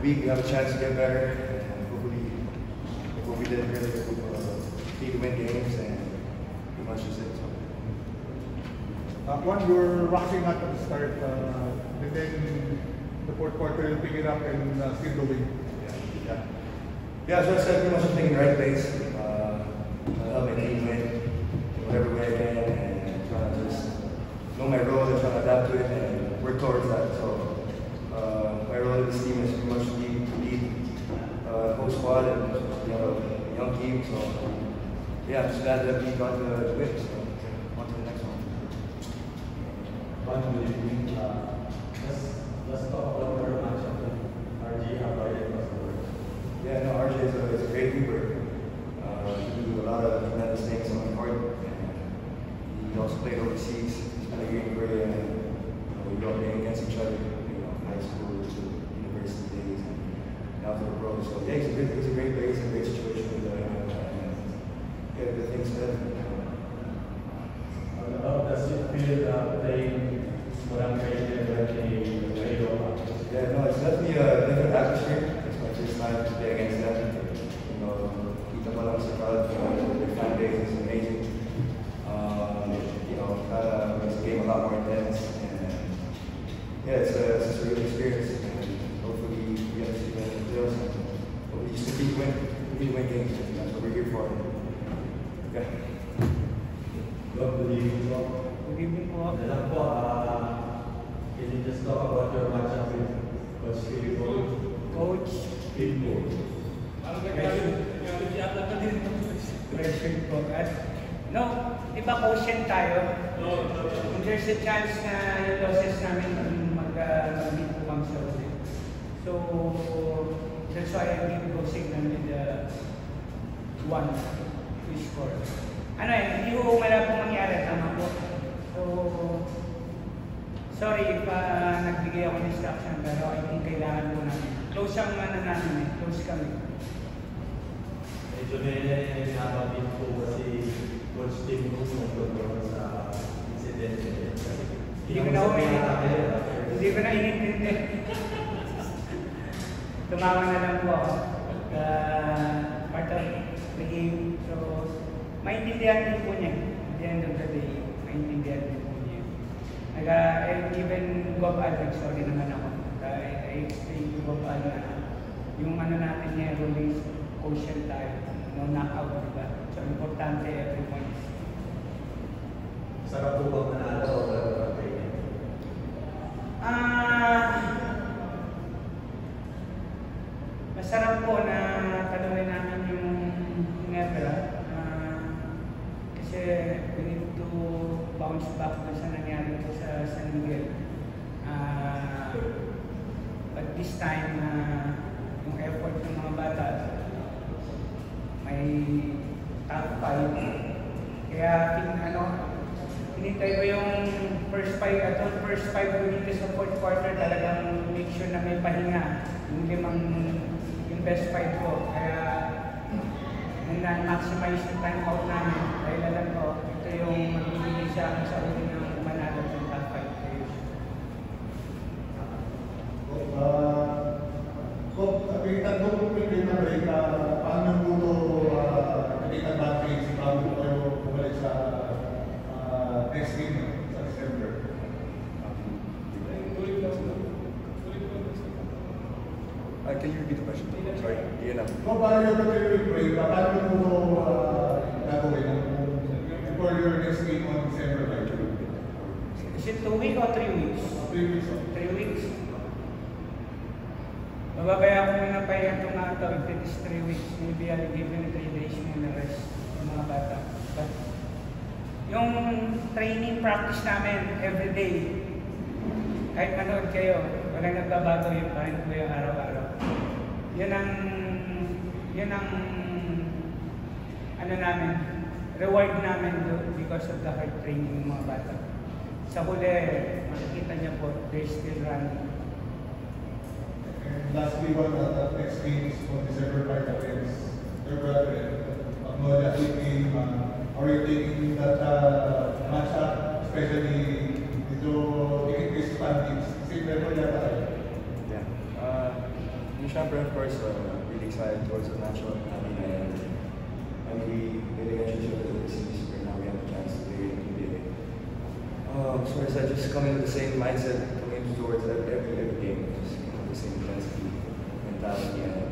week we have a chance to get better, and hopefully what we did really to win games, and pretty much just it. One, you were rocking at the start, and then the fourth quarter you pick it up and still go win. Yeah, so I said pretty much I'm thinking the right place. Help my team win in whatever way I can, and trying to just know my role and trying to adapt to it and work towards that. So my role in this team is pretty much to lead the whole squad, and we have a young team. So yeah, I'm just glad that we got the win. So on to the next one. Let's talk about your matchup with RJ. How about it? Yeah, no, RJ is a great keeper. He do a lot of tremendous things on the court, and he also played overseas. He's been a great player, and we grew up playing against each other, high school to university days, and now to the pros. So yeah, he's a great player. He's in a great situation with and yeah, good things said. How does it feel playing Barangay Radio? Yeah, no, it's definitely a different atmosphere. It's my first time to play against them. Kita Malang sa crowd, their fan base is amazing. Kind of makes the game a lot more intense. And yeah, it's a real experience. And hopefully we get to see the players. Hopefully just keep win games. That's what we're here for. Yeah. Good evening po. Can you just talk about your matchup with Coach Philip? Coach Philip. Pressure po. No, di ba quotient tayo? Kung there's a chance na yung losses namin mag-beat po kami sa ulit. So, that's why I give go signal with the 1 to score. Hindi ko wala pong mangyari, tama po. So, sorry if nagbigay ako ng instruction, pero I think kailangan po namin. Close ang namin, close kami. Medyo may nababi po kasi Coach Tim tungkol sa incident. Hindi ko na inintindi. Tumawa na lang po ako. Part of the game. So, maintindihan din po niya. At the end of the day, maintindihan din po niya. Even Gob Alvin, sorry naman ako. I explained to Gob Alvin yung natin niya, ruling quotient tayo. No knockout, diba? So, importante everyone. Sarap po bang manalo o wala ba? Masarap po na talunin namin yung Nebra. Kasi we need to bounce back na sa nangyari ko sa San Miguel. But this time, yung effort ng mga bata, may top 5. Kaya hinintay ko yung first 5 ko dito sa fourth quarter, talagang make sure na may pahinga yung best 5 ko. Kaya na-maximize yung time out namin. Dahil alam ko, ito yung magbibigay sa akin sa uli ng manalo ng top 5 players. Tatlong pick na break, paano po naging advantage bago kayo bumalik sa next game sa December? Can you repeat the question? Sorry, Paano yung tatlong break, paano po gagawin before your next game on December 9? Is it 2 weeks or 3 weeks? 3 weeks. 3 weeks. Mababaya ko muna pa yung ito. If it is 3 weeks, maybe I'll give them 3 days na rest ng mga bata. But yung training practice namin every day, kahit manood kayo, walang nagbabago yung paano ko yung araw-araw. Yun ang namin, reward namin because of the hard training ng mga bata. Sa huli, makikita niya po, they're still running. Lastly, one next game is on December 5 against your brother. Magnolia game, are you taking that matchup, especially dito, taking this fan teams? Same level yata tayo? Yeah. syempre, of course, really excited towards the national natin and we made against each other overseas where now we have a chance to play in PBA. So I said, just coming with the same mindset, coming towards every game, just the same intensity, mentality, and